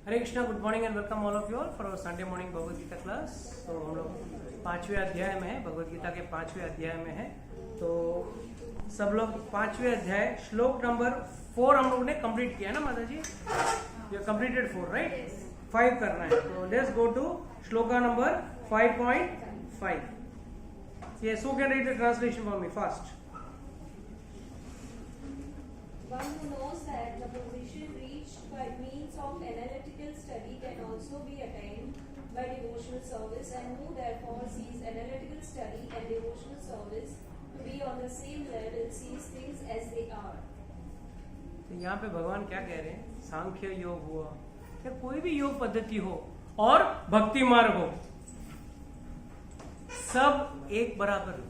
Hare Krishna, good morning and welcome all of you all for our Sunday morning Bhagavad Gita class. तो हम लोग 5वें अध्याय में है, भगवद गीता के 5वें अध्याय में है। तो सब लोग 5वें अध्याय श्लोक नंबर 4 हम लोग ने कंप्लीट किया ना माता जी? You completed 4 right? 5 करना है। तो let's go to shloka number 5.5। Yes, who can read the translation for me fast? One who knows that the position reached by means of analytical study can also be attained by devotional service, and who therefore sees analytical study and devotional service to be on the same level sees things as they are. तो यहाँ पे भगवान क्या कह रहे हैं? सांख्य योग हुआ या कोई भी योग पद्धति हो और भक्ति मार्ग हो, सब एक बराबर।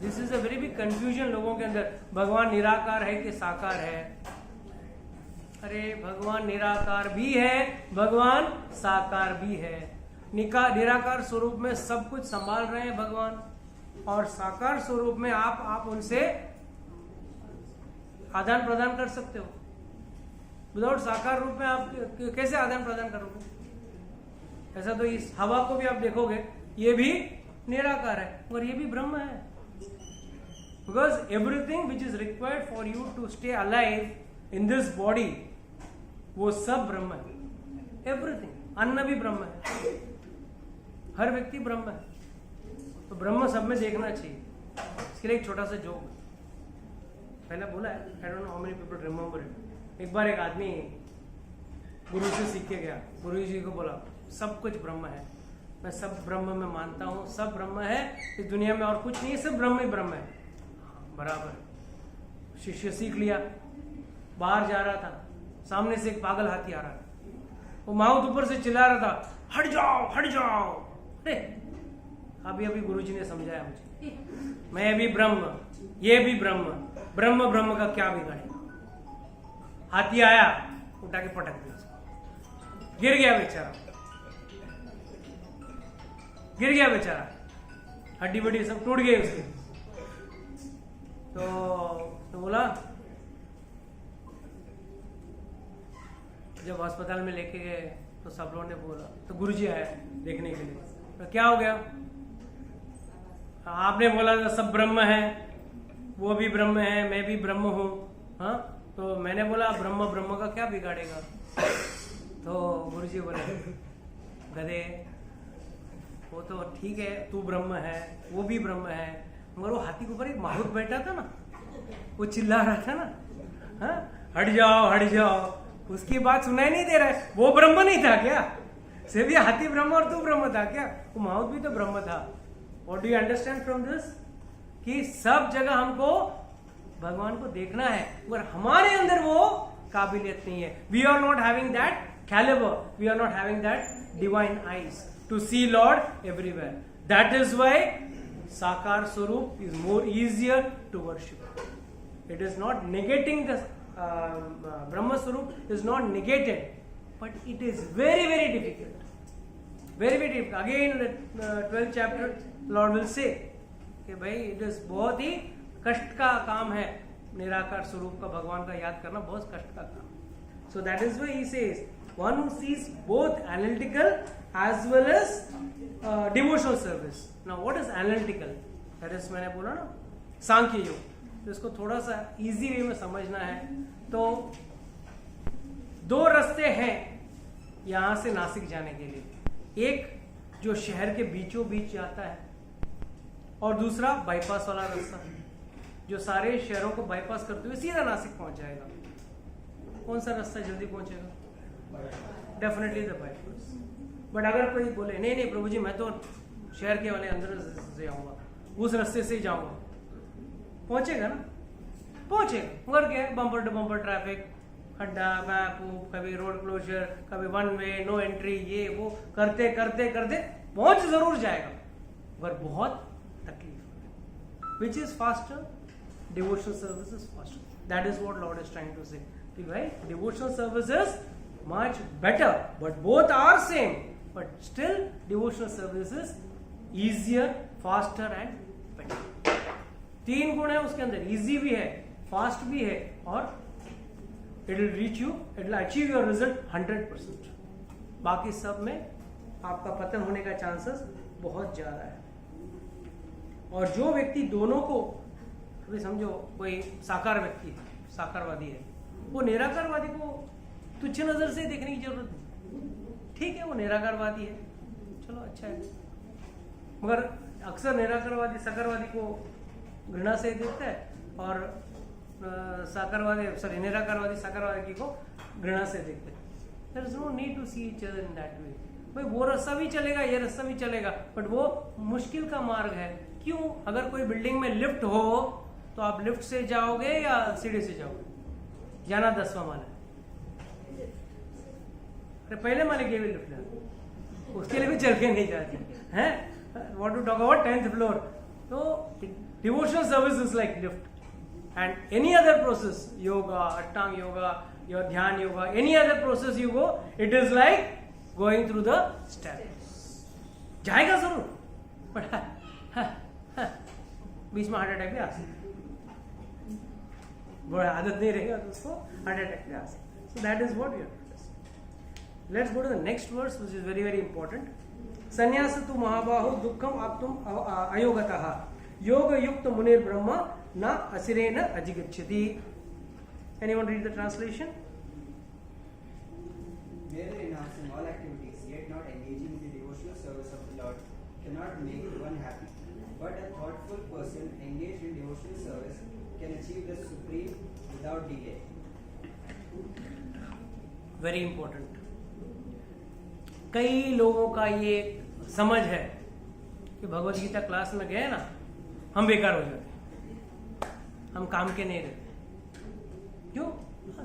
This is a very big confusion लोगों के अंदर। भगवान निराकार है कि साकार है? अरे भगवान निराकार भी है, भगवान साकार भी है। निराकार स्वरूप में सब कुछ संभाल रहे हैं भगवान, और साकार स्वरूप में आप उनसे आदान प्रदान कर सकते हो। विदाउट साकार रूप में आप कैसे आदान प्रदान करोगे? ऐसा तो इस हवा को भी आप देखोगे, ये भी निराकार है और ये भी ब्रह्म है। Because everything which is required for you to stay alive in this body, वो सब ब्रह्म है। एवरीथिंग, अन्न भी ब्रह्म है, हर व्यक्ति ब्रह्म है। तो ब्रह्म सब में देखना चाहिए। इसके लिए एक छोटा सा जोक पहले बोला है, I don't know how many people remember it. एक बार एक आदमी गुरु से सीख के गया, गुरु जी को बोला सब कुछ ब्रह्म है, मैं सब ब्रह्म में मानता हूँ, सब ब्रह्म है, इस दुनिया में और कुछ नहीं है, सब ब्रह्म ही ब्रह्म है। बराबर। शिष्य सीख लिया, बाहर जा रहा था, सामने से एक पागल हाथी आ रहा था। वो माउथ ऊपर से चिल्ला रहा था, हट जाओ हट जाओ। अरे अभी गुरुजी ने समझाया मुझे, मैं भी ब्रह्म, ये भी ब्रह्म, ब्रह्म ब्रह्म का क्या बिगाड़ेगा। हाथी आया, उठा के पटक दिया, गिर गया बेचारा, गिर गया बेचारा, हड्डी बड्डी सब टूट गई उसकी। तो बोला, जब अस्पताल में लेके गए तो सब लोगों ने बोला, तो गुरुजी आया देखने के लिए, तो क्या हो गया? आपने बोला था सब ब्रह्म है, वो भी ब्रह्म है, मैं भी ब्रह्म हूँ। हाँ, तो मैंने बोला ब्रह्म ब्रह्म का क्या बिगाड़ेगा? तो गुरुजी बोले, गधे, वो तो ठीक है, तू ब्रह्म है, वो भी ब्रह्म है, मगर वो हाथी के ऊपर एक माहौत बैठा था ना, वो चिल्ला रहा था ना, हाँ हट जाओ हट जाओ, उसकी बात सुनाई नहीं दे रहा है। वो ब्रह्म नहीं था क्या? सिर्फ ये हाथी ब्रह्म और तू ब्रह्म था क्या? वो माहौत भी तो ब्रह्म था। What do you understand from this? कि सब जगह हमको भगवान को देखना है, मगर हमारे अंदर वो काबिलियत नहीं है। We are not having that caliber, we are not having that divine eyes to see Lord everywhere. That is why Sakar Swarup is more easier to worship. It is not negating the Brahma Swarup is not negated, but it is very very difficult. Very very difficult. Again in the 12th chapter Lord will say कि भाई it is बहुत ही कष्ट का काम है, निराकार स्वरूप का भगवान का याद करना बहुत कष्ट का काम। So that is why he says one who sees both analytical as well as devotional service. Now what is analytical? That is मैंने बोला ना सांख्य योग। तो इसको थोड़ा सा इजी वे में समझना है तो दो रास्ते हैं यहाँ से नासिक जाने के लिए। एक जो शहर के बीचों बीच जाता है, और दूसरा बाईपास वाला रास्ता जो सारे शहरों को बाईपास करते हुए सीधा नासिक पहुंच जाएगा। कौन सा रास्ता जल्दी पहुंचेगा? Definitely the bypass. बट अगर कोई बोले नहीं नहीं प्रभु जी, मैं तो शहर के वाले अंदर से आऊंगा, उस रास्ते से ही जाऊंगा, पहुंचेगा ना? पहुंचेगा, मगर क्या है, बम्पर टू बम्पर ट्रैफिक, खड्डा, बैकअप, कभी रोड क्लोजर, कभी वन वे, नो एंट्री, ये वो करते करते करते पहुंच जरूर जाएगा, मगर बहुत तकलीफ। Which is faster? Devotional service is faster. That is what Lord is trying to say. भाई devotional service is much better, but both are same, but still devotional service is easier, faster and better. 3 गुण है उसके अंदर, easy भी है, fast भी है और it will reach you, it will achieve your result 100%. बाकी सब में आपका पतन होने का चांसेस बहुत ज्यादा है. और जो व्यक्ति दोनों को, अभी समझो कोई साकार व्यक्ति है, साकारवादी है, वो निराकारवादी को तुच्छ नजर से देखने की जरूरत नहीं. ठीक है, वो निराकारवादी है, चलो अच्छा है. मगर अक्सर निराकारवादी साकारवादी को घृणा से देखता है और निराकारवादी साकारवादी को घृणा से देखते हैं. There is no need to see each other in that way. भाई वो रास्ता भी चलेगा, ये रास्ता भी चलेगा, बट वो मुश्किल का मार्ग है. क्यों? अगर कोई बिल्डिंग में लिफ्ट हो तो आप लिफ्ट से जाओगे या सीढ़ी से जाओगे? जाना 10वां माला, अरे पहले माले के भी लिफ्ट है, उसके लिए भी चल के नहीं जाते हैं. What to talk about 10th floor. तो devotional service is like lift. And any other process, yoga, Ashtanga yoga, your dhyan yoga, any other process you go, it is like going through the steps. जाएगा जरूर, but बीच में heart attack भी आ सकता है. बड़ा आदत नहीं रहेगा तो उसको हार्ट अटैक भी आ सकता है. So that is what you have to do. Let's go to the next verse which is very very important. संन्यास तु महाबाहो दुःखम आप्तुम अयोगतः योग युक्त मुनिर ब्रह्म न असिरेण अधिगच्छति. Anyone read the translation? Merely renouncing all activities, yet not engaging in the devotional service of the Lord, cannot make one happy. But a thoughtful person engaged in devotional service can achieve the supreme without delay. Very important. कई लोगों का ये समझ है कि Bhagavad Gita class में गए ना, हम बेकार हो जाते, हम काम के नहीं रहते. क्यों?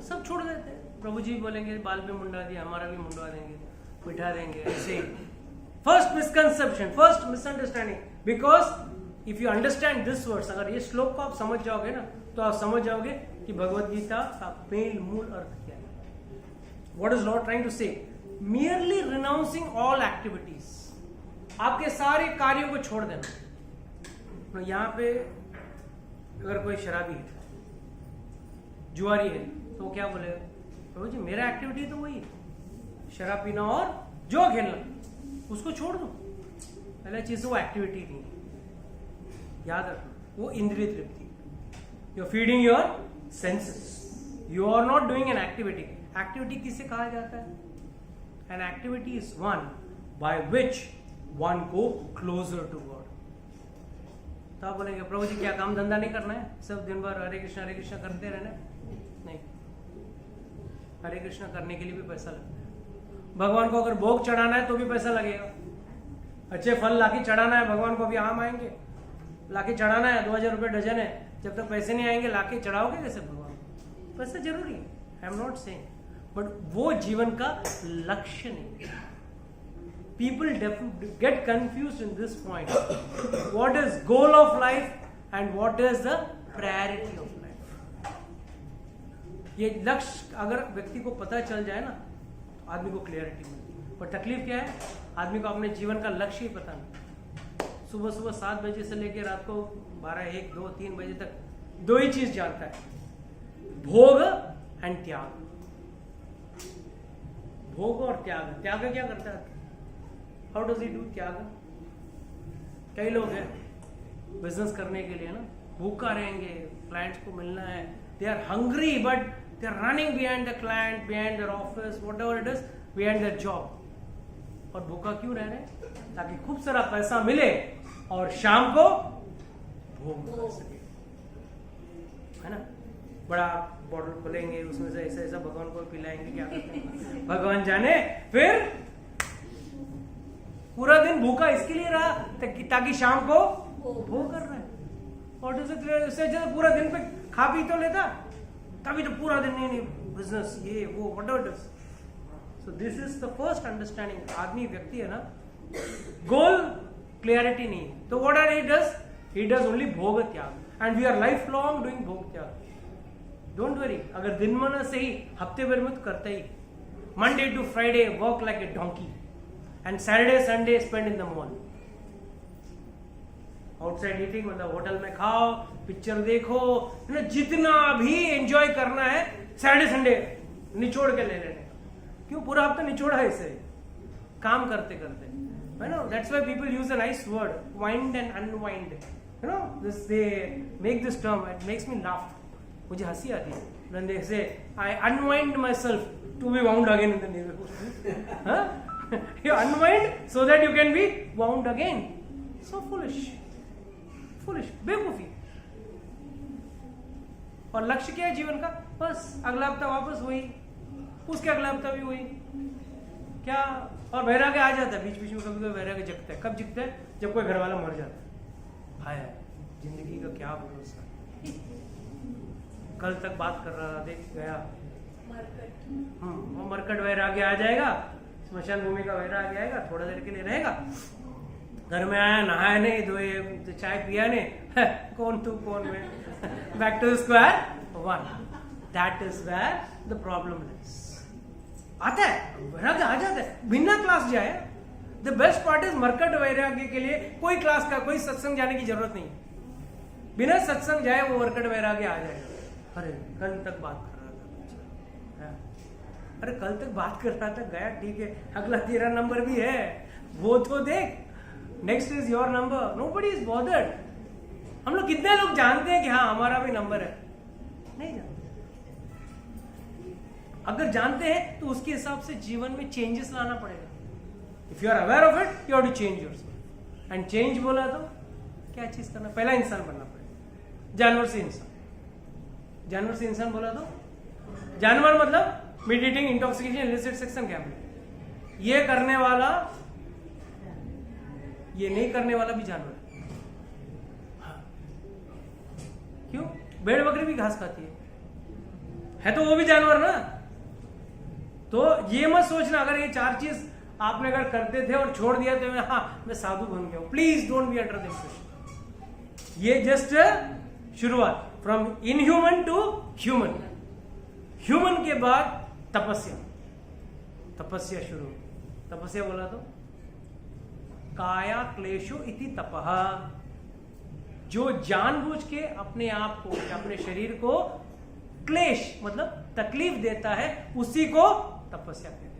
सब छोड़ देते हैं. प्रभु जी बोलेंगे बाल भी मुंडा दिया, हमारा भी मुंडवा देंगे, बिठा देंगे, ऐसे. First misconception, first misunderstanding. Because if you understand this words, अगर ये श्लोक को आप समझ जाओगे ना, तो आप समझ जाओगे कि भगवत गीता का मेन मूल अर्थ क्या है. What is Lord trying to say? Merely renouncing all activities, आपके सारे कार्यों को छोड़ देना. तो यहाँ पे अगर कोई शराबी है, जुआरी है, तो क्या बोलेगा? प्रभु जी मेरा एक्टिविटी तो वही है, शराब पीना और जो खेलना, उसको छोड़ दो. पहला चीज वो एक्टिविटी नहीं है, याद रखना, वो इंद्रिय तृप्ति. You are feeding your senses, you are not doing an activity. Activity किसे कहा जाता है? An activity is one by which one go closer to God. तो आप बोलेंगे प्रभु जी क्या काम धंधा नहीं करना है, सब दिन भर हरे कृष्णा करते रहना है? नहीं, हरे कृष्णा करने के लिए भी पैसा लगता है. भगवान को अगर भोग चढ़ाना है तो भी पैसा लगेगा. अच्छे फल लाके चढ़ाना है भगवान को, भी आम आएंगे, लाके चढ़ाना है, 2000 रुपये डजन है, जब तक पैसे नहीं आएंगे लाके चढ़ाओगे कैसे भगवान को? पैसा जरूरी है, I am not saying, but वो जीवन का लक्ष्य नहीं. People get confused in this point. What is goal of life and what is the priority of life? ये लक्ष्य अगर व्यक्ति को पता चल जाए ना, तो आदमी को क्लियरिटी मिलती है. पर तकलीफ क्या है? आदमी को अपने जीवन का लक्ष्य ही पता नहीं. सुबह 7 बजे से लेकर रात को 12, 1, 2, 3 बजे तक दो ही चीज जानता है, भोग एंड त्याग. भोग और त्याग. त्याग क्या करता है? हाउ डज ही डू त्याग? कई लोग हैं बिजनेस करने के लिए ना भूखा रहेंगे, क्लाइंट्स को मिलना है, they are hungry but they are running behind the client, behind their office, whatever it is, behind their job. और भूखा क्यों रह रहे हैं? ताकि खूब सारा पैसा मिले और शाम को भोग कर सके, है ना. बड़ा बॉटल खोलेंगे, उसमें से ऐसा ऐसा भगवान को पिलाएंगे, क्या करते हैं भगवान जाने. फिर पूरा दिन भूखा इसके लिए रहा ताकि शाम को भोग कर रहा है. और उससे पूरा दिन पे खा पी तो लेता, तभी तो पूरा दिन नहीं बिजनेस ये वो whatever it is. So this is the first understanding. आदमी व्यक्ति है ना, गोल क्लियरिटी नहीं है, तो what are he does only भोग त्याग. And we are life long doing भोग त्याग. डोंट वरी, अगर दिन मना से ही हफ्ते भर में तो करता ही. Monday to Friday work like a donkey and Saturday Sunday spend in the mall. Outside eating, मतलब होटल में खाओ, पिक्चर देखो, जितना भी एंजॉय करना है सैटरडे संडे निचोड़ के ले लेने का। क्यों? पूरा हफ्ता निचोड़ा है इसे काम करते करते। You know, that's why people use a nice word, wind and unwind. You know, they make this term. It makes me laugh. मुझे हंसी आती है when they say, I unwind myself to be wound again in the neighborhood. Huh? You unwind so that you can be wound again. So foolish. बेवकूफी। और लक्ष्य क्या है जीवन का? बस अगला हफ्ता वापस वही, उसके अगला हफ्ता भी वही। क्या? और वैराग्य आ जाता है बीच बीच में, कभी कभी वैराग्य जगता है। कब जगता है? जब कोई घर वाला मर जाता है। हाय जिंदगी का क्या भरोसा। कल तक बात कर रहा था, देख गया वो मरकट वैराग्य आ जाएगा, स्मशान भूमि का वैराग्य आएगा, थोड़ा देर के लिए रहेगा। घर में आया, नहाया नहीं, धोए, चाय पिया नहीं, कौन तू कौन मैं, back to square one. That is where the problem is. आता है वैराग्य, आ जाता है बिना क्लास जाए। द बेस्ट पार्ट इज मरकट वैराग्य के लिए कोई क्लास का, कोई सत्संग जाने की जरूरत नहीं। बिना सत्संग जाए वो मरकट वैराग्य आ जाएगा। अरे कल तक बात कर रहा था, अरे कल तक बात कर रहा था, गया ठीक है, अगला तेरा नंबर भी है वो तो देख, next is your number. Nobody is bothered. हम लोग कितने लोग जानते हैं कि हाँ हमारा भी नंबर है? नहीं जानते। अगर जानते हैं तो उसके हिसाब से जीवन में चेंजेस लाना पड़ेगा। If you are aware of it, you have to change yourself. And change बोला तो क्या चीज करना? पहला इंसान बनना पड़ेगा, जानवर से इंसान। जानवर से इंसान बोला तो जानवर मतलब meat eating, intoxication, illicit sex and gambling. ये करने वाला, ये नहीं करने वाला भी जानवर है। हाँ। क्यों? भेड़ बकरी भी घास खाती है तो वो भी जानवर ना। तो ये मत सोचना अगर ये चार चीज आपने अगर करते थे और छोड़ दिया तो मैं साधु बन गया हूं। Please don't be under the impression. ये जस्ट शुरुआत, from inhuman to human. Human के बाद तपस्या शुरू। तपस्या बोला तो काया क्लेशो इति तपः। जो जानबूझ के अपने आप को, अपने शरीर को क्लेश मतलब तकलीफ देता है, उसी को तपस्या कहते हैं।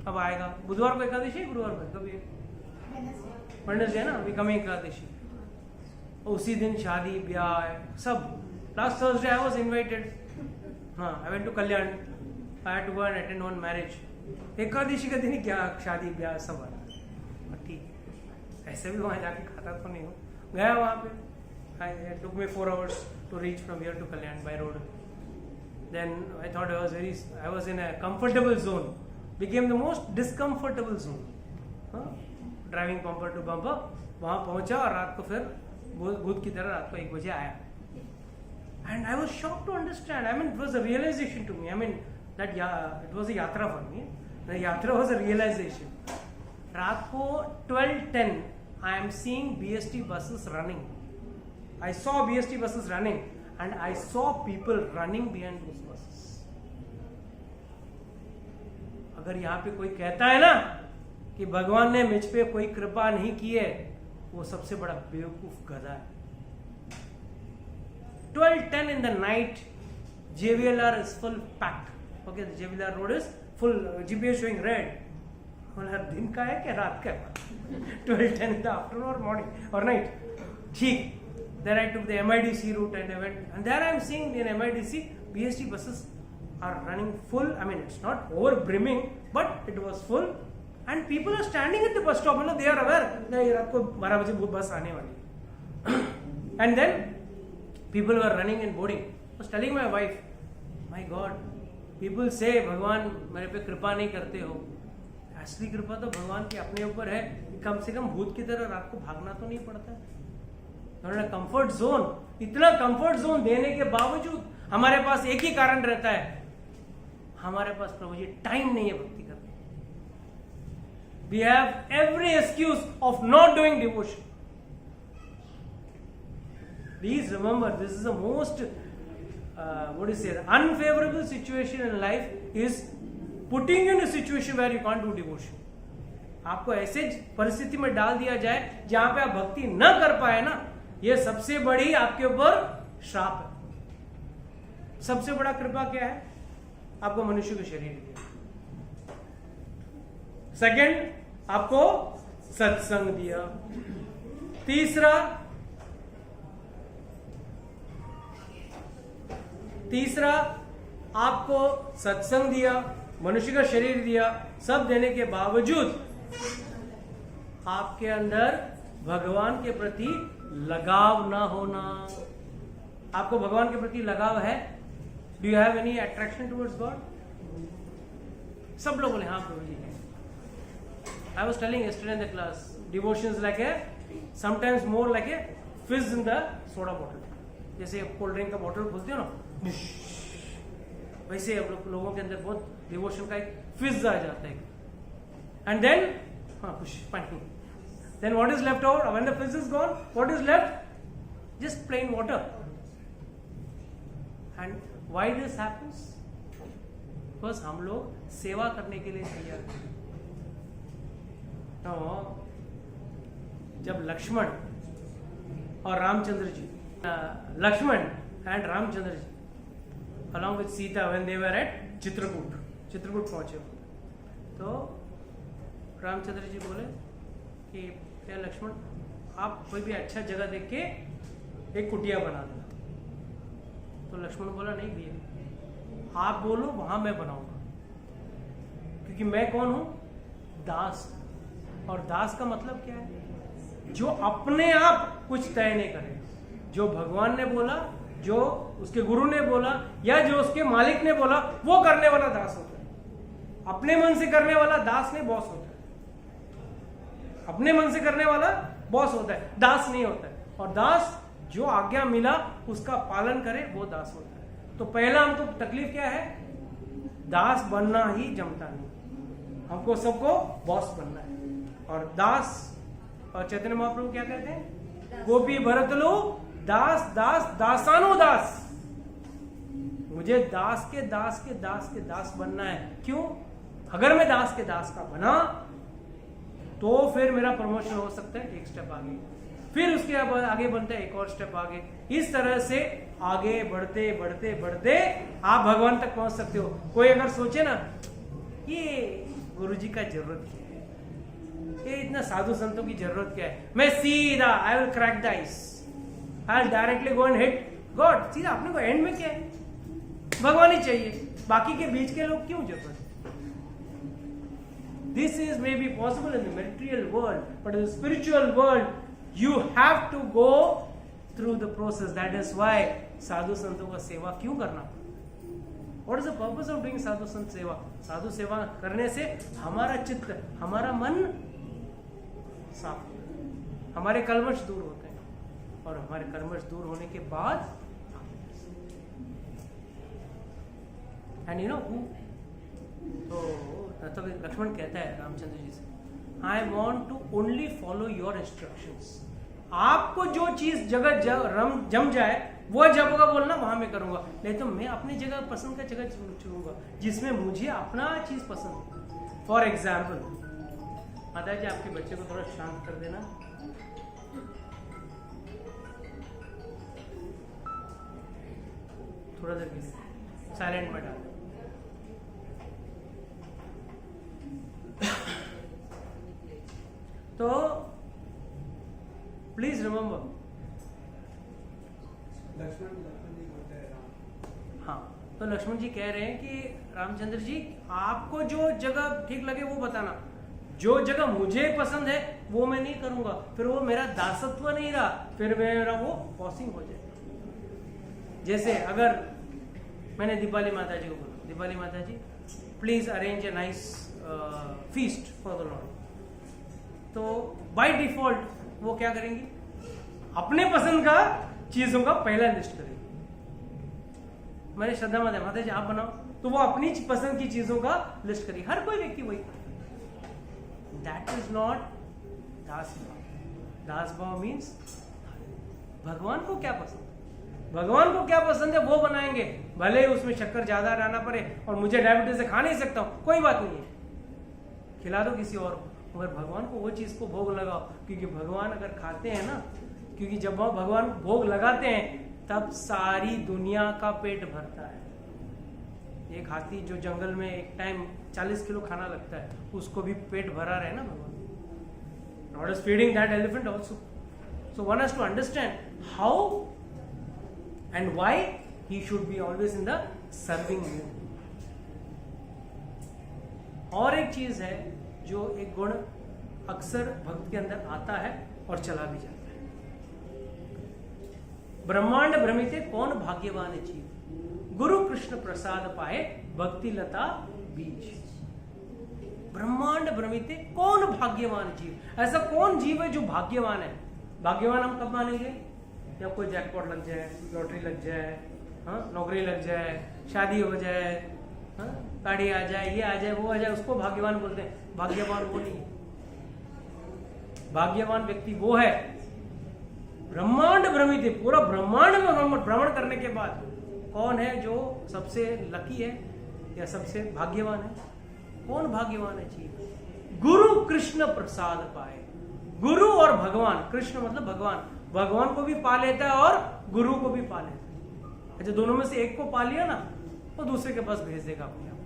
अब आएगा बुधवार को एकादशी, गुरुवार को कभी वेडनेसडे ना, अभी कमिंग एकादशी। उसी दिन शादी ब्याह सब। Last Thursday I was invited, हाँ I went to Kalyan, I had to go and attend one marriage. Ekadashi का दिन ही क्या शादी ब्याह सब आ, ठीक ऐसे भी वहां जाके खाता तो नहीं हूँ, गया वहां पे। It took me 4 hours to reach from here to Kalyan by road. Then I thought I was in a comfortable zone. Became the most discomfortable zone. Driving bumper to bumper. वहाँ पहुँचा और रात को फिर भूत की तरह रात को 1 बजे आया. And I was shocked to understand. I mean, it was a realization to me. I mean, that it was a yatra for me. The yatra was a realization. रात को 12:10, I am seeing BST buses running. I saw BST buses running and I saw people running behind those buses. अगर यहाँ पे कोई कहता है ना कि भगवान ने मुझ पे कोई कृपा नहीं की है, वो सबसे बड़ा बेवकूफ गधा है. 12:10 in the night, JVLR is full packed. Okay, the JVLR road is full. GPS showing red. बोला दिन का है क्या रात का? 12:10 in the afternoon or morning or night. ठीक. Then I took the MIDC route and I went, and there I am seeing in MIDC BST buses are running full. I mean, it's not over brimming, but it was full, and people are standing at the bus stop. They are aware that रात को 12 बजे बस आने वाली. And then people were running and boarding. I was telling my wife, my God, people say भगवान मेरे पे कृपा नहीं करते हो. असली कृपा तो भगवान की अपने ऊपर है. कम से कम भूत की तरह रात को भागना तो नहीं पड़ता है. कंफर्ट जोन, इतना कंफर्ट जोन देने के बावजूद हमारे पास एक ही कारण रहता है, हमारे पास प्रभु जी टाइम नहीं है भक्ति करने. We have every excuse of not doing devotion. Please remember, this is the most what is say unfavourable situation in life is putting in a situation where you can't do devotion. आपको ऐसे परिस्थिति में डाल दिया जाए जहां पे आप भक्ति न कर पाए ना, ये सबसे बड़ी आपके ऊपर श्राप है. सबसे बड़ा कृपा क्या है? आपको मनुष्य को शरीर दिया। सेकंड, आपको सत्संग दिया। तीसरा आपको सत्संग दिया, मनुष्य का शरीर दिया, सब देने के बावजूद आपके अंदर भगवान के प्रति लगाव ना होना। आपको भगवान के प्रति लगाव है? Do you have any attraction towards God? सब लोग बोले हाँ प्रभु जी है। I was telling yesterday in the class, devotion is like a sometimes more like a फिज इन द सोडा बॉटल। जैसे कोल्ड ड्रिंक का बॉटल खोलते हो ना, वैसे हम लोगों के अंदर बहुत डिवोशन का एक फिज आ जाता है। एंड देन कुछ पानी, then what is left over when the fizz is gone? What is left? Just plain water. And why this happens? बस हम लोग सेवा करने के लिए तैयार हैं। तो जब लक्ष्मण और Ramchandra ji, Lakshman and Ramchandra ji along with Sita when they were at Chitrakoot पहुंचे, तो रामचंद्र जी बोले कि क्या लक्ष्मण, आप कोई भी अच्छा जगह देख के एक कुटिया बना देना। तो लक्ष्मण बोला नहीं भैया, आप बोलो वहां मैं बनाऊंगा, क्योंकि मैं कौन हूं? दास। और दास का मतलब क्या है? जो अपने आप कुछ तय नहीं करे, जो भगवान ने बोला, जो उसके गुरु ने बोला, या जो उसके मालिक ने बोला, वो करने वाला दास होता है। अपने मन से करने वाला दास नहीं, बॉस होता है। अपने मन से करने वाला बॉस होता है, दास नहीं होता है। और दास जो आज्ञा मिला उसका पालन करे, वो दास होता है। तो पहला हमको तकलीफ क्या है? दास बनना ही जमता नहीं, हमको सबको बॉस बनना है। और दास, और चैतन्य महाप्रभु क्या कहते हैं? गोपी भरतलो दास दास दासानो दास। मुझे दास के दास के दास के दास बनना है। क्यों? अगर मैं दास के दास का बना तो फिर मेरा प्रमोशन हो सकता है एक स्टेप आगे, फिर उसके आगे बनता है एक और स्टेप आगे। इस तरह से आगे बढ़ते बढ़ते बढ़ते आप भगवान तक पहुंच सकते हो। कोई अगर सोचे ना ये गुरुजी का जरूरत क्या है, ये इतना साधु संतों की जरूरत क्या है, मैं सीधा I will crack the ice, I will directly go and hit God. सीधा अपने को एंड में क्या है? भगवान ही चाहिए, बाकी के बीच के लोग क्यों जरूरत? This is may be possible in the material world, but in the spiritual world you have to go through the process. That is why sadhu संतों का सेवा क्यों करना? What is the purpose of doing sadhu sant seva? साधु सेवा करने से हमारा चित्त, हमारा मन साफ होता है, हमारे कलमश दूर होते हैं, और हमारे कलमश दूर होने के बाद एंड यू नो तो लक्ष्मण कहता है रामचंद्र जी से, I want to only follow your instructions. आपको जो चीज जगह जम जाए वो जगह बोलना, वहां मैं करूंगा, नहीं तो मैं अपनी जगह पसंद का जगह चुनूंगा जिसमें मुझे अपना चीज पसंद हो। फॉर एग्जाम्पल, माता जी आपके बच्चे को थोड़ा शांत कर देना। थोड़ा देर के लिए साइलेंट में डाल। तो प्लीज रिमेंबर, हाँ, तो लक्ष्मण जी कह रहे हैं कि रामचंद्र जी आपको जो जगह ठीक लगे वो बताना, जो जगह मुझे पसंद है वो मैं नहीं करूंगा, फिर वो मेरा दासत्व नहीं रहा, फिर मेरा वो बॉसिंग हो जाए। जैसे अगर मैंने दीपाली माता जी को बोला, Deepali Mata ji please arrange a nice feast for the Lord, तो बाय डिफॉल्ट वो क्या करेंगी? अपने पसंद का चीजों का पहला लिस्ट करेंगे। मैंने श्रद्धा माता जी आप बनाओ, तो वो अपनी पसंद की चीजों का लिस्ट करेगी। हर कोई व्यक्ति वही करता है। दैट इज नॉट दास भाव। दास भाव मीन्स भगवान को क्या पसंद है, भगवान को क्या पसंद है वो बनाएंगे, भले उसमें शक्कर ज्यादा रहना पड़े और मुझे डायबिटीज से खा नहीं सकता हूं, कोई बात नहीं है, खिला दो किसी और को, मगर भगवान को वो चीज को भोग लगाओ। क्योंकि भगवान अगर खाते हैं ना, क्योंकि जब भगवान भोग लगाते हैं तब सारी दुनिया का पेट भरता है। एक हाथी जो जंगल में एक टाइम 40 किलो खाना लगता है, उसको भी पेट भरा रहे ना भगवान। God is feeding that elephant also. So one has to understand how and why he should be always in the serving mood. और एक चीज है जो एक गुण अक्सर भक्त के अंदर आता है और चला भी जाता है। ब्रह्मांड भ्रमिते कौन भाग्यवान है जीव, गुरु कृष्ण प्रसाद पाए भक्ति लता बीज। ब्रह्मांड भ्रमिते कौन भाग्यवान जीव, ऐसा कौन जीव है जो भाग्यवान है। भाग्यवान हम कब मानेंगे, जब कोई जैकपॉट लग जाए, लॉटरी लग जाए, हाँ, नौकरी लग जाए, शादी हो जाए, हाँ, गाड़ी आ जाए, ये आ जाए, वो आ जाए, उसको भाग्यवान बोलते हैं। भाग्यवान वो नहीं है। भाग्यवान व्यक्ति वो है ब्रह्मांड भ्रमित है, पूरा ब्रह्मांड में भ्रमण करने के बाद कौन है जो सबसे लकी है या सबसे भाग्यवान है। कौन भाग्यवान है जीव, गुरु कृष्ण प्रसाद पाए। गुरु और भगवान, कृष्ण मतलब भगवान, भगवान को भी पा लेता है और गुरु को भी पा लेता है। अच्छा, दोनों में से एक को पा लिया ना, वो दूसरे के पास भेज देगा अपने आप।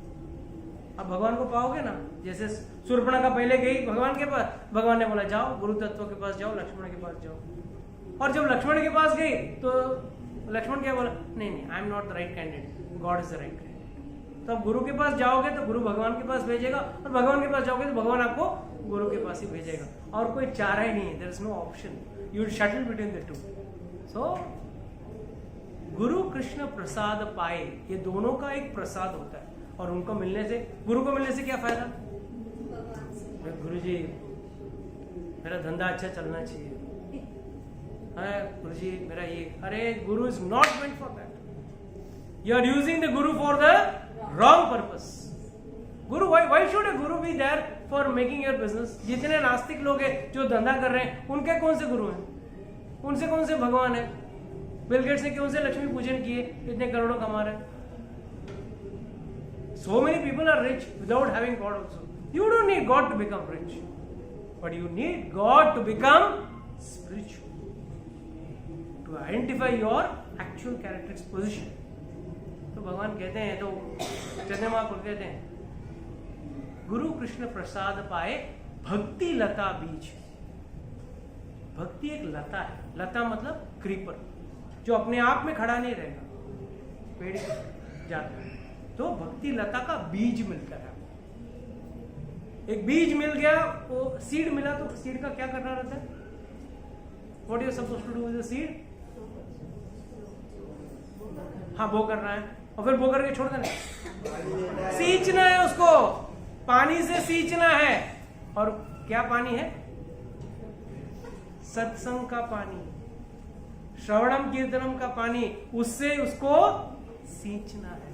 अब भगवान को पाओगे ना, जैसे शूर्पणखा पहले गई भगवान के पास, भगवान ने बोला जाओ गुरु तत्व के पास जाओ, लक्ष्मण के पास जाओ। और जब लक्ष्मण के पास गई तो लक्ष्मण क्या बोला, नहीं नहीं, I am not the right candidate, God is the right candidate. तो अब गुरु के पास जाओगे तो गुरु भगवान के पास भेजेगा, और भगवान के पास जाओगे तो भगवान आपको गुरु के पास ही भेजेगा, और कोई चारा ही नहीं है। There is no option, you shuttle between the two. So Guru Krishna प्रसाद पाए, ये दोनों का एक प्रसाद होता है, और उनको मिलने से, गुरु को मिलने से क्या फायदा। गुरु जी मेरा धंधा अच्छा चलना चाहिए, गुरु जी मेरा ये, अरे guru is not meant for that. You are using the guru for the wrong purpose. Guru, why should a guru be there for making your business. जितने नास्तिक लोग हैं जो धंधा कर रहे हैं, उनके कौन से गुरु हैं, उनसे कौन से भगवान है। बिल गेट्स ने कौन से लक्ष्मी पूजन किए, इतने करोड़ों कमा रहे हैं। So many people are rich without having God also. You don't need God to become rich, but you need God to become spiritual, to identify your actual character's position. तो भगवान कहते हैं, तो चैतन्य महाप्रभु कहते हैं, गुरु कृष्ण प्रसाद पाए भक्ति लता बीज। भक्ति एक लता है, लता मतलब क्रीपर, जो अपने आप में खड़ा नहीं रहेगा, पेड़ जाता है। तो भक्ति लता का बीज मिलता है। एक बीज मिल गया, वो सीड मिला, तो सीड का क्या करना रहता है, what you are supposed to do with the seed. हाँ, बो करना है, और फिर बो करके छोड़ देना, सींचना है उसको, पानी से सींचना है। और क्या पानी है, सत्संग का पानी, श्रवणम कीर्तनम का पानी, उससे उसको सींचना है।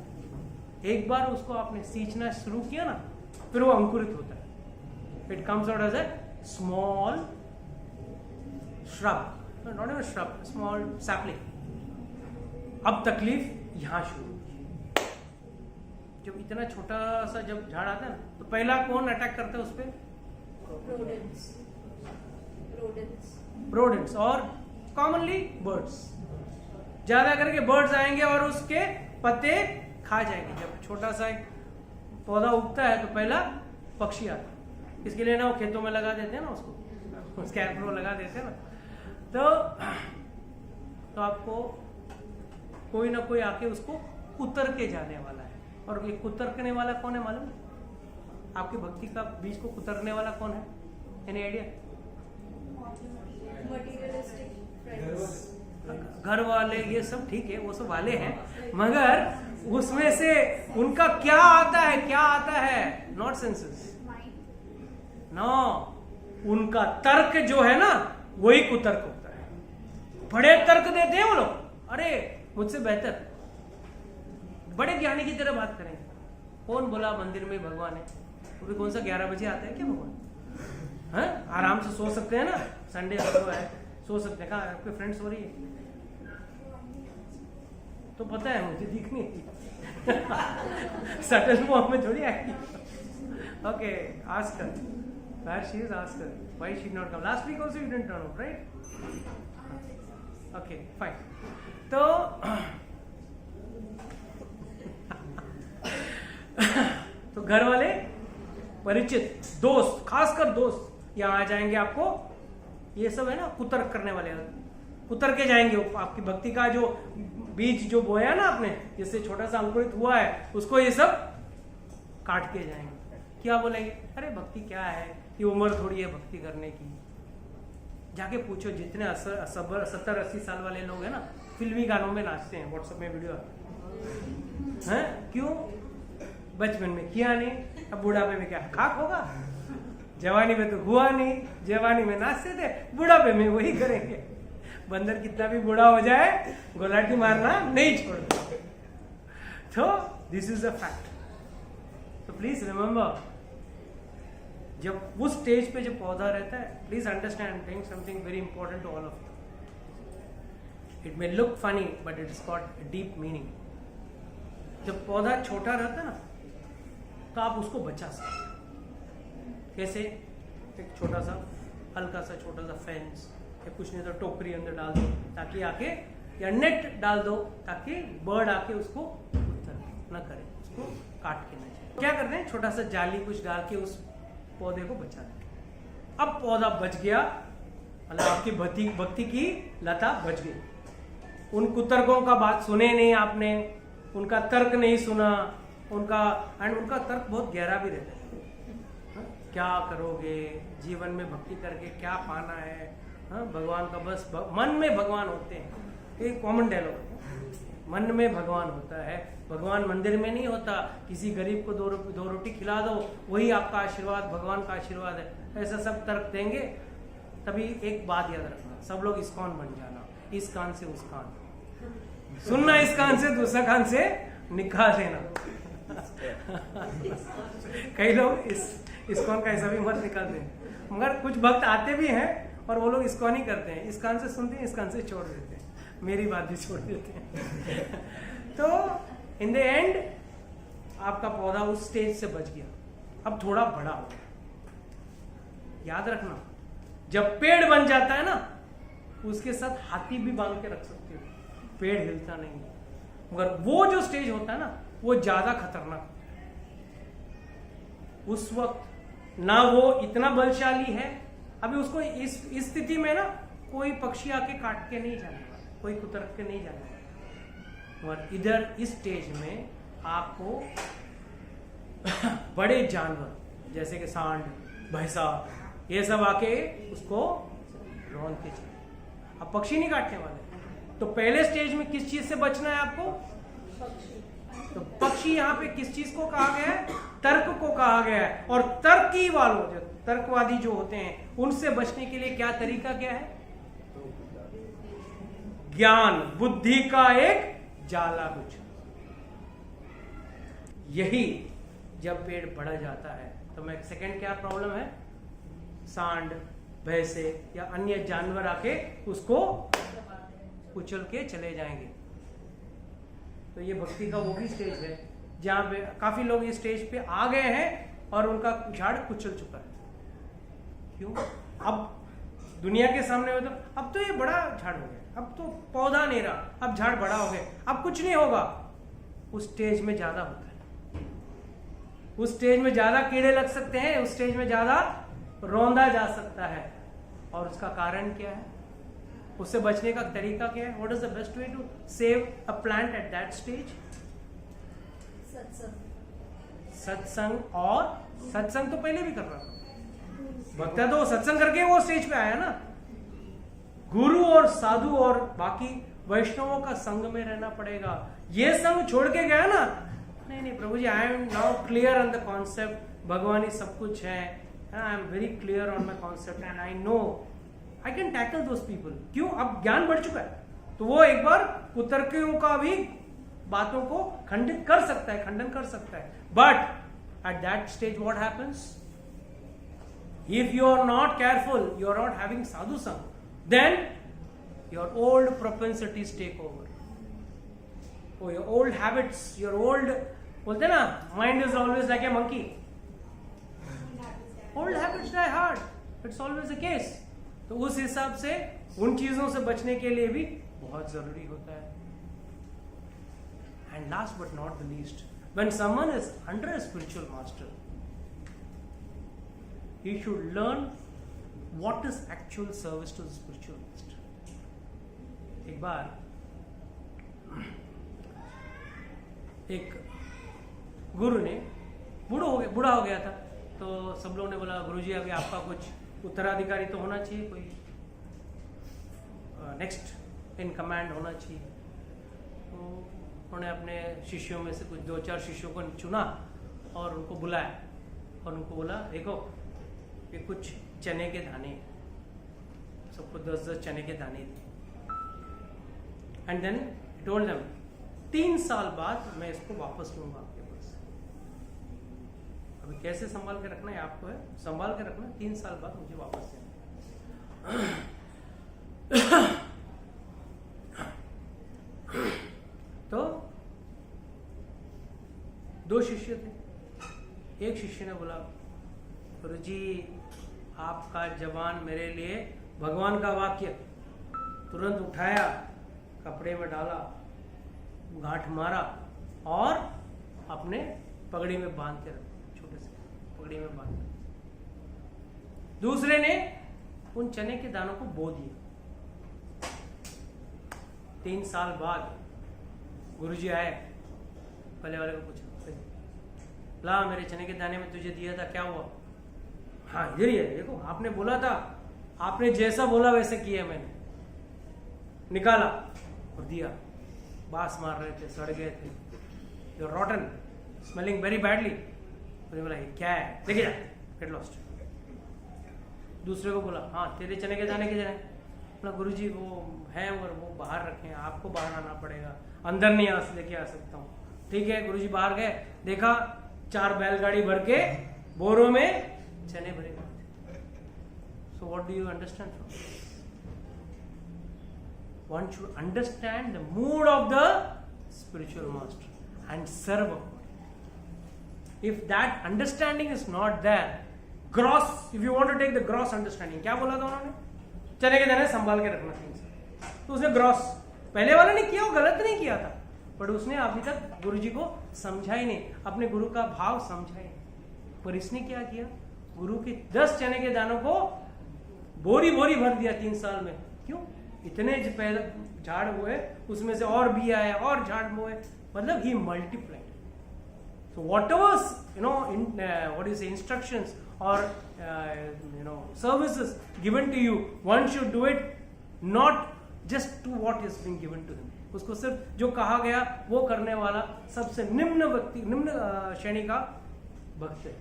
एक बार उसको आपने सींचना शुरू किया ना, फिर वो अंकुरित होता है। It comes out as a small shrub, not even shrub, small sapling. अब तकलीफ यहां शुरू होती है। जब इतना छोटा सा जब झाड़ आता है ना, तो पहला कौन अटैक करता है उस पर, रोडेंट्स और कॉमनली बर्ड्स। ज्यादा करके बर्ड्स आएंगे और उसके पत्ते खा जाएंगे। जब छोटा सा एक पौधा उगता है तो पहला पक्षी आता है, इसके लिए ना वो खेतों में लगा देते हैं ना, उसको स्कैरक्रो लगा देते हैं ना। तो आपको कोई ना कोई आके उसको कुतर के जाने वाला है। और ये कुतरने वाला कौन है मालूम, आपकी भक्ति का बीज को कुतरने वाला कौन है, एनी आइडिया। मटेरियलिस्टिक फ्रेंड्स, घर वाले, ये सब ठीक है, वो सब वाले हैं, मगर उसमें से उनका क्या आता है, नॉट सेंसेस, नो, उनका तर्क जो है ना, वही कुतर्क होता है। बड़े तर्क देते हैं वो लोग, अरे मुझसे बेहतर, बड़े ज्ञानी की तरह बात करेंगे। कौन बोला मंदिर में भगवान है, वो भी कौन सा 11 बजे आता है क्या भगवान, हाँ? आराम से सो सकते हैं ना, संडे है, सो सकते हैं। कहाँ आपके फ्रेंड्स हो रही है, तो पता है मुझे, दिख नहीं सटल फॉर्म में थोड़ी आई। Okay, ask her, where she is, ask her why she did not come last week also, you didn't turn up, right? Okay fine. तो तो घर वाले, परिचित, दोस्त, खासकर दोस्त यहाँ आ जाएंगे आपको, ये सब है ना कुतर्क करने वाले, कुतर के जाएंगे। आपकी भक्ति का जो बीज जो बोया ना आपने, जिससे छोटा सा अंकुरित हुआ है, उसको ये सब काट के जाएंगे। क्या बोलेंगे? अरे भक्ति क्या है, ये उम्र थोड़ी है भक्ति करने की। जाके पूछो, जितने 70-80 साल वाले लोग हैं ना, फिल्मी गानों में नाचते हैं, व्हाट्सएप में वीडियो आते हैं। क्यों? बचपन में किया नहीं, अब बुढ़ापे में क्या खाक होगा? जवानी में तो हुआ नहीं, जवानी में नाचते थे, बुढ़ापे में वही करेंगे। बंदर कितना भी बूढ़ा हो जाए, गोलाटी मारना नहीं छोड़ता। तो दिस इज अ फैक्ट। तो प्लीज रिमेंबर, जब उस स्टेज पे जो पौधा रहता है, please understand something very important to all of you. It may look funny but it is got deep meaning. जब पौधा छोटा रहता है ना, तो आप उसको बचा सकते हैं। कैसे? एक छोटा सा, हल्का सा छोटा सा फेंस, या कुछ नहीं तो टोकरी अंदर डाल दो ताकि आके, या नेट डाल दो ताकि बर्ड आके उसको न करे, उसको काट के न जाए। क्या करते हैं? छोटा सा जाली कुछ डाल के उस पौधे को बचा दें। अब पौधा बच गया, मतलब आपकी भक्ति की लता बच गई। उन कुतर्कों का बात सुने नहीं आपने, उनका तर्क नहीं सुना, उनका तर्क बहुत गहरा भी रहता है। क्या करोगे जीवन में भक्ति करके, क्या पाना है? भगवान का बस मन में भगवान होते हैं। एक कॉमन डायलॉग, मन में भगवान होता है, भगवान मंदिर में नहीं होता। किसी गरीब को दो रोटी खिला दो, वही आपका आशीर्वाद, भगवान का आशीर्वाद है। ऐसा सब तर्क देंगे। तभी एक बात याद रखना, सब लोग इस्कॉन बन जाना, इस कान से उस कान, सुनना इस कान से, दूसरा कान से निकाल देना। कई लोग इस्कॉन का ऐसा भी मत निकालते हैं, मगर कुछ भक्त आते भी हैं और वो लोग इस्कॉन ही करते हैं, इस कान से सुनते हैं, इस कान से छोड़ देते हैं, मेरी बात भी छोड़ देते हैं। तो इन द एंड आपका पौधा उस स्टेज से बच गया, अब थोड़ा बड़ा हो गया। याद रखना, जब पेड़ बन जाता है ना, उसके साथ हाथी भी बांध के रख सकते हो, पेड़ हिलता नहीं है। मगर वो जो स्टेज होता है ना, वो ज्यादा खतरनाक होता है। उस वक्त ना वो इतना बलशाली है, अभी उसको इस स्थिति में ना कोई पक्षी आके काट के नहीं जाएगा, कोई कुतर्क के नहीं जाएगा। और इधर इस स्टेज में आपको बड़े जानवर जैसे कि सांड, भैंसा, ये सब आके उसको रौंद के चले। अब पक्षी नहीं काटने वाले। तो पहले स्टेज में किस चीज से बचना है आपको? तो पक्षी यहाँ पे किस चीज को कहा गया है? तर्क को कहा गया है। और तर्की वालों, जो तर्कवादी जो होते हैं, उनसे बचने के लिए क्या तरीका क्या है? ज्ञान, बुद्धि का एक जाला कुछ। यही जब पेड़ बढ़ जाता है तो मैं सेकंड क्या प्रॉब्लम है? सांड, भैंसे या अन्य जानवर आके उसको कुचल के चले जाएंगे। तो ये भक्ति का वो भी स्टेज है जहां पे काफी लोग इस स्टेज पे आ गए हैं और उनका झाड़ कुचल चुका है। क्यों? अब दुनिया के सामने में तो अब तो ये बड़ा झाड़ हो गया, अब तो पौधा नहीं रहा, अब झाड़ बड़ा हो गया, अब कुछ नहीं होगा। उस स्टेज में ज्यादा होता है, उस स्टेज में ज्यादा कीड़े लग सकते हैं, उस स्टेज में ज्यादा रौंदा जा सकता है। और उसका कारण क्या है? उससे बचने का तरीका क्या है? What is the best way to save a plant at that stage? सत्संग। और सत्संग तो पहले भी कर रहा था भक्ता, तो सत्संग करके वो स्टेज पे आया ना। गुरु और साधु और बाकी वैष्णवों का संग में रहना पड़ेगा। ये संग छोड़ के गया ना, नहीं प्रभु जी, I am now clear on the concept, भगवान ही सब कुछ है, I am very clear on my concept and I know I can tackle those people. क्यों? अब ज्ञान बढ़ चुका है, तो वो एक बार कुतर्कियों का भी बातों को खंडित कर सकता है, खंडन कर सकता है। But at that stage what happens? If you are not careful, you are not having sadhu sang, then your old propensities take over. Oh, your old habits, your old, बोलते ना, mind is always like a monkey. Old habits die hard. It's always the case. तो उस हिसाब से उन चीजों से बचने के लिए भी बहुत जरूरी होता है। And last but not the least, when someone is under a spiritual master, he should learn what is actual service to the spiritual master। एक बार एक गुरु ने बूढ़ा हो गया था, तो सब लोगों ने बोला गुरुजी अभी आपका कुछ उत्तराधिकारी तो होना चाहिए, कोई नेक्स्ट इन कमांड होना चाहिए। तो उन्होंने अपने शिष्यों में से कुछ 2-4 शिष्यों को चुना और उनको बुलाया और उनको बोला देखो ये कुछ चने के दाने, सबको 10-10 चने के दाने दिए। एंड देन टोल्ड देम 3 साल बाद मैं इसको वापस लूंगा आपके पास। अभी कैसे संभाल के रखना है आपको, है संभाल के रखना, 3 साल बाद मुझे वापस देना। तो 2 शिष्य थे। एक शिष्य ने बोला गुरुजी आपका जवान मेरे लिए भगवान का वाक्य, तुरंत उठाया, कपड़े में डाला, गांठ मारा और अपने पगड़ी में बांध के रखा, छोटे से पगड़ी में बांध के। दूसरे ने उन चने के दानों को बो दिया। 3 साल बाद गुरुजी आए, पहले वाले को पूछा ला मेरे चने के दाने में तुझे दिया था क्या हुआ? हाँ इधर ही है, देखो आपने बोला था, आपने जैसा बोला वैसे किया मैंने। निकाला और दिया, बास मार रहे थे, सड़ गए थे, you are rotten, smelling very badly. मुझे बोला ये क्या है, देखिए जा, गेट लॉस्ट। दूसरे को बोला हाँ तेरे चने के दाने किधर है? बोला गुरुजी वो है और वो बाहर रखे हैं, आपको बाहर आना पड़ेगा, अंदर नहीं लेके आ सकता हूँ। ठीक है, गुरुजी बाहर गए, देखा 4 बैलगाड़ी भर के बोरों में चने भरे गए। So what do you understand from? One should understand the mood of the spiritual master and serve accordingly. If that understanding is not there, gross, if you want to take the gross understanding, क्या बोला था उन्होंने? चने के दाने संभाल के रखना चाहिए। तो उसने ग्रॉस, पहले वाला ने किया, वो गलत नहीं किया था, पर उसने अभी तक गुरुजी को समझा ही नहीं, अपने गुरु का भाव समझा ही नहीं। पर इसने क्या किया, गुरु के 10 चने के दानों को बोरी बोरी भर दिया 3 साल में। क्यों? इतने पहले झाड़ हुए, उसमें से और भी आया और झाड़ हुए, मतलब ही multiplied. So whatever what is the instructions or services given to you, one should do it not just to what is being given to him. उसको सिर्फ जो कहा गया वो करने वाला सबसे निम्न व्यक्ति, निम्न श्रेणी का भक्त है।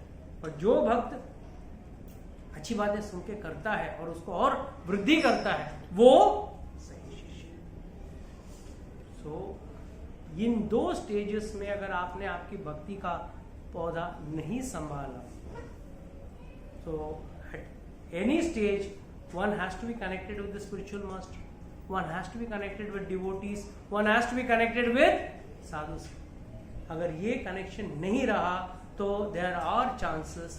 और जो भक्त अच्छी बातें सुन के करता है और उसको और वृद्धि करता है, वो सही शिष्य है। सो इन 2 स्टेजेस में अगर आपने आपकी भक्ति का पौधा नहीं संभाला, तो at any stage one has to be connected with the spiritual master, one has to be connected with devotees, one has to be connected with sadhus. अगर ये कनेक्शन नहीं रहा तो there are chances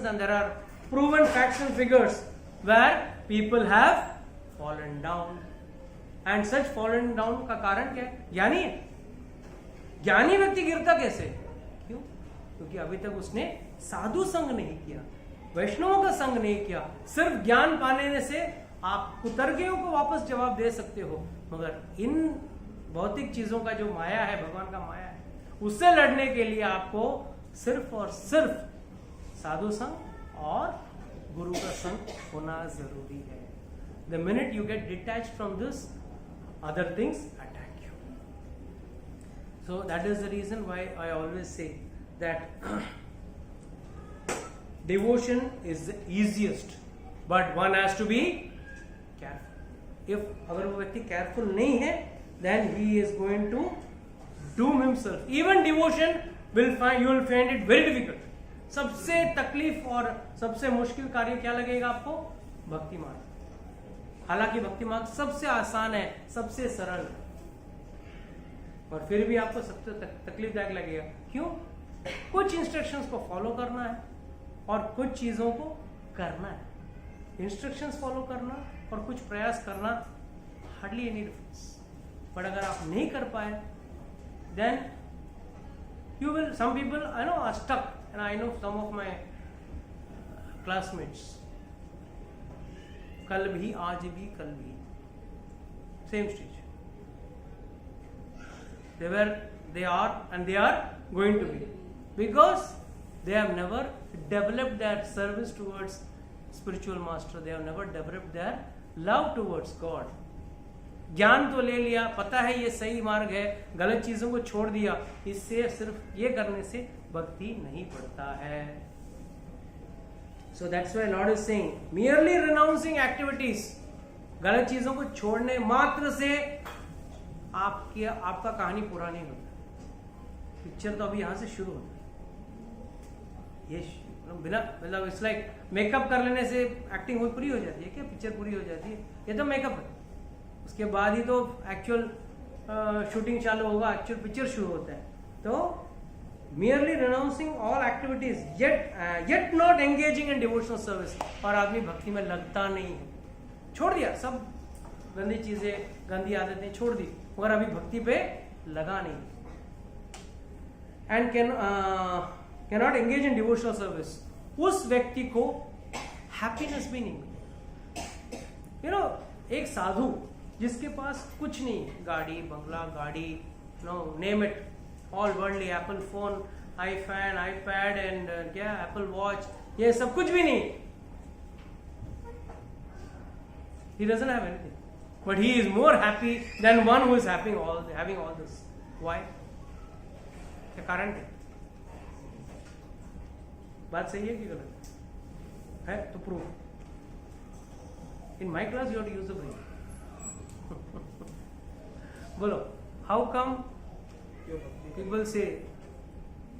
and there are proven facts and figures where people have fallen down, and such fallen down का कारण क्या है? ज्ञानी व्यक्ति गिरता कैसे? क्यों? क्योंकि अभी तक उसने साधु संग नहीं किया, वैष्णवों का संग नहीं किया। सिर्फ ज्ञान पाने से आप कुतर्कियों को वापस जवाब दे सकते हो, मगर इन भौतिक चीजों का जो माया है, भगवान का माया है, उससे लड़ने के लिए आपको सिर्फ और सिर्फ साधु संग और गुरु का संग होना जरूरी है। The minute you get detached from this, other things attack you. So that is the reason why I always say that devotion is the easiest, but one has to be careful. If अगर वो व्यक्ति careful नहीं है, then he is going to doom himself. Even devotion you will find it very difficult. सबसे तकलीफ और सबसे मुश्किल कार्य क्या लगेगा आपको? भक्ति मार्ग। हालांकि भक्ति मार्ग सबसे आसान है, सबसे सरल है, और फिर भी आपको सबसे तकलीफदायक लगेगा। क्यों? कुछ इंस्ट्रक्शंस को फॉलो करना है और कुछ चीजों को करना है। इंस्ट्रक्शंस फॉलो करना और कुछ प्रयास करना हार्डली एनी डिफरेंस. बट अगर आप नहीं कर पाए then you will, some people I know are stuck, and I know some of my classmates, कल भी आज भी कल भी same stage, they are and they are going to be, because they have never developed their service towards spiritual master, they have never developed their love towards God. ज्ञान तो ले लिया, पता है ये सही मार्ग है, गलत चीजों को छोड़ दिया, इससे सिर्फ ये करने से भक्ति नहीं बढ़ता है. So that's why Lord is saying, merely renouncing activities, गलत चीजों को छोड़ने मात्र से आपका कहानी पूरा नहीं होता. पिक्चर तो अभी यहां से शुरू होता है. ये बिना मतलब इट्स लाइक मेकअप कर लेने से एक्टिंग पूरी हो जाती है क्या? पिक्चर पूरी हो जाती है? ये तो मेकअप है, उसके बाद ही तो एक्चुअल शूटिंग चालू होगा, एक्चुअल पिक्चर शुरू होता है. तो merely renouncing all activities yet not engaging in devotional service, और आदमी भक्ति में लगता नहीं है, छोड़ दिया सब गंदी चीजें, गंदी आदतें छोड़ दी, मगर अभी भक्ति पे लगा नहीं. And cannot engage in devotional service, उस व्यक्ति को हैप्पीनेस भी नहीं मिलती. एक साधु जिसके पास कुछ नहीं, गाड़ी बंगला, गाड़ी name it, all worldly, Apple phone, iPhone, iPad and क्या एप्पल वॉच, ये सब कुछ भी नहीं. He doesn't have anything, but he is more happy than one who is having all this. Why? क्या कारण है? बात सही है कि गलत है? तो proof. In my class you have to use the brain. बोलो, how come people say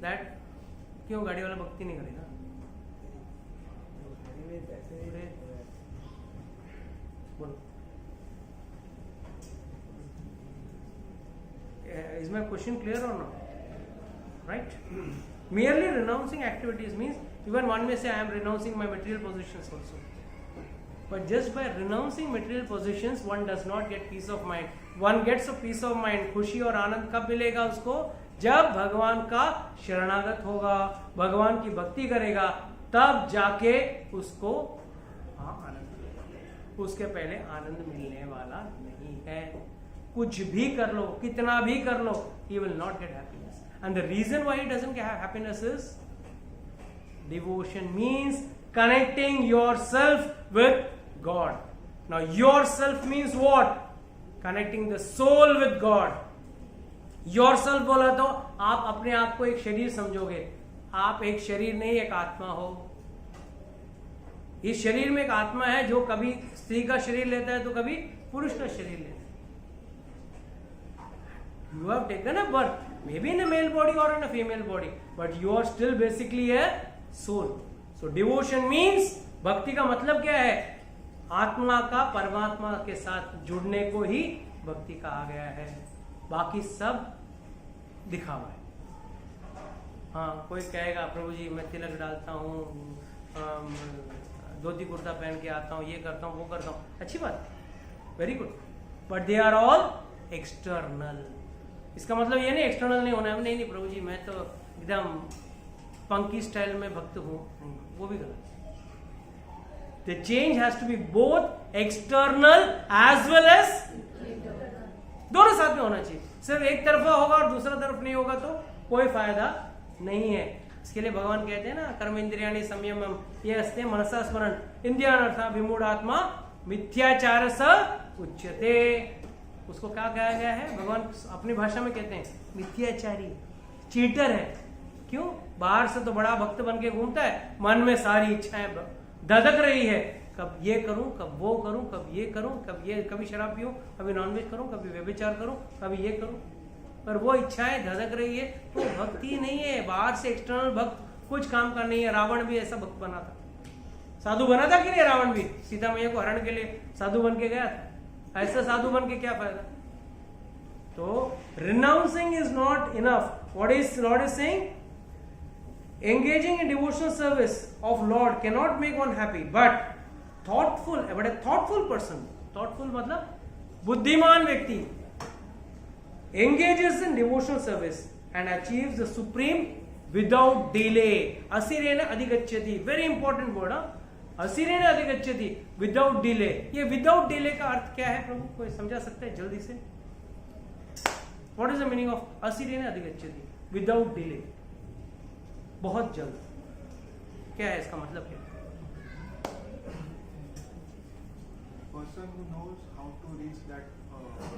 that क्यों गाड़ी वाला भक्ति नहीं करेगा? बोलो. Is my question clear or not? Right? Merely renouncing activities means, even one may say I am renouncing my material possessions also. But just by renouncing material possessions, one does not get peace of mind. One gets a peace of mind. खुशी और आनंद कब मिलेगा उसको? जब भगवान का शरणागत होगा, भगवान की भक्ति करेगा, तब जाके उसको आनंद मिलेगा. उसके पहले आनंद मिलने वाला नहीं है. कुछ भी कर लो, कितना भी कर लो, he will not get happiness. And the reason why he doesn't get happiness is devotion means connecting yourself with God. Now yourself means what? Connecting the soul with God. Yourself बोला तो आप अपने आप को एक शरीर समझोगे. आप एक शरीर नहीं, एक आत्मा हो. इस शरीर में एक आत्मा है जो कभी स्त्री का शरीर लेता है तो कभी पुरुष का शरीर लेता है. You have taken a birth, maybe in a male body or in a female body, but you are still basically a soul. So devotion means, भक्ति का मतलब क्या है? आत्मा का परमात्मा के साथ जुड़ने को ही भक्ति कहा गया है. बाकी सब दिखावा है. हाँ, कोई कहेगा प्रभु जी मैं तिलक डालता हूँ, धोती कुर्ता पहन के आता हूँ, ये करता हूँ, वो करता हूँ, अच्छी बात, very good, but they are all external. इसका मतलब ये नहीं एक्सटर्नल नहीं होना है. नहीं प्रभु जी मैं तो एकदम पंकी स्टाइल में भक्त हूँ, वो भी गलत. The change has to be both external as well as दोनों साथ में होना चाहिए. सिर्फ एक तरफा होगा और दूसरा तरफ नहीं होगा तो कोई फायदा नहीं है. इसके लिए भगवान कहते हैं ना, कर्म इंद्रियाणि संयमम ये अस्ते मनसा स्मरण इंद्रियाणर्था विमूढ़ात्मा मिथ्याचार स उच्यते. उसको क्या कहा गया है? भगवान अपनी भाषा में कहते हैं मिथ्याचारी, चीटर है. क्यों? बाहर से तो बड़ा भक्त बन के घूमता है, मन में सारी इच्छाएं धधक रही है, कब ये करूं, कब वो करूं, कब ये करूं, कभी शराब पीऊं, कभी नॉनवेज करूं, कभी व्यभिचार करूं, कभी ये करूं, पर वो इच्छाएं धधक रही है. तो भक्ति नहीं है, बाहर से एक्सटर्नल भक्त कुछ काम का नहीं है. रावण भी ऐसा भक्त बना था, साधु बना था कि नहीं? रावण भी सीता मैया को हरण के लिए साधु बन के गया था. ऐसा साधु बन के क्या फायदा? तो renouncing is not enough. What is Lord is saying? Engaging in devotional service of Lord cannot make one happy, but thoughtful, but A thoughtful person, thoughtful मतलब बुद्धिमान व्यक्ति, engages in devotional service and achieves the supreme without delay. Asirena adhigacchati, very important word, asirena adhigacchati, without delay. ये without delay का अर्थ क्या है प्रभु, कोई समझा सकता है जल्दी से? What is the meaning of asirena adhigacchati? Without delay, बहुत जल्द, क्या है इसका मतलब क्या? Person who knows how to reach that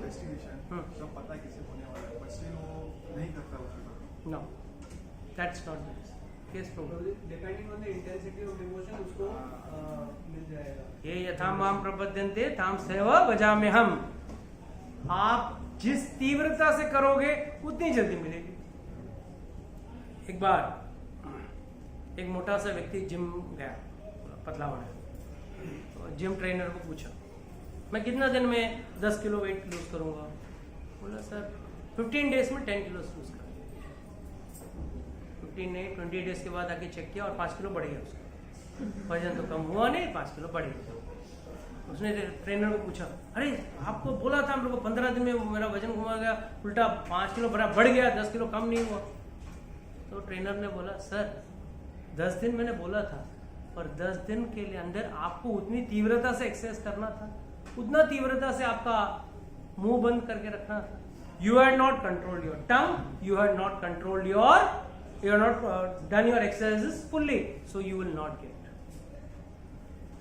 destination, सब पता है किसे होने वाला है, but still वो नहीं करता उसके बाद. No, that's not the case. Yes, Prabhu. Depending on the intensity of devotion उसको मिल जाएगा. ये यथा माम प्रपद्यन्ते ताम सेव भजाम्यहम्. आप जिस तीव्रता से करोगे उतनी जल्दी मिलेगी. एक बार एक मोटा सा व्यक्ति जिम गया, पतला होना, तो जिम ट्रेनर को पूछा मैं कितना दिन में 10 किलो वेट लूज करूंगा. बोला सर 15 डेज में 10 किलो लूज कर. 15 नहीं 20 डेज के बाद आके चेक किया और 5 किलो बढ़ गया उसका वजन. तो कम हुआ नहीं, 5 किलो बढ़ गया. उसने ट्रेनर को पूछा अरे आपको बोला था हम लोग को 15 दिन में मेरा वजन घुमा गया, उल्टा 5 किलो बढ़ गया, 10 किलो कम नहीं हुआ. तो ट्रेनर ने बोला सर 10 दिन मैंने बोला था, पर 10 दिन के लिए अंदर आपको उतनी तीव्रता से एक्सरसाइज करना था, उतना तीव्रता से आपका मुंह बंद करके रखना था. You had not controlled your tongue, you had not controlled your, you have not done your exercises fully, so you will not gate.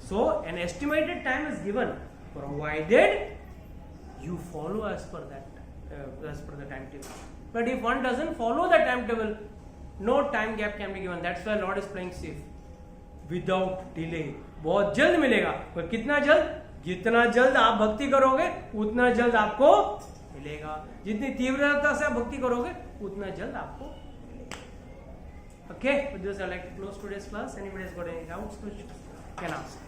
So an estimated time is given, provided you follow as per that, as per the timetable. But if one doesn't follow the timetable, no time gap can be given. That's why Lord is playing safe, without delay. बहुत जल्द मिलेगा, पर कितना जल्द? जितना जल्द आप भक्ति करोगे उतना जल्द आपको मिलेगा. जितनी तीव्रता से आप भक्ति करोगे उतना जल्द आपको मिलेगा. Okay, with this I like to close today's class. Anybody has got any doubts, questions? Can ask.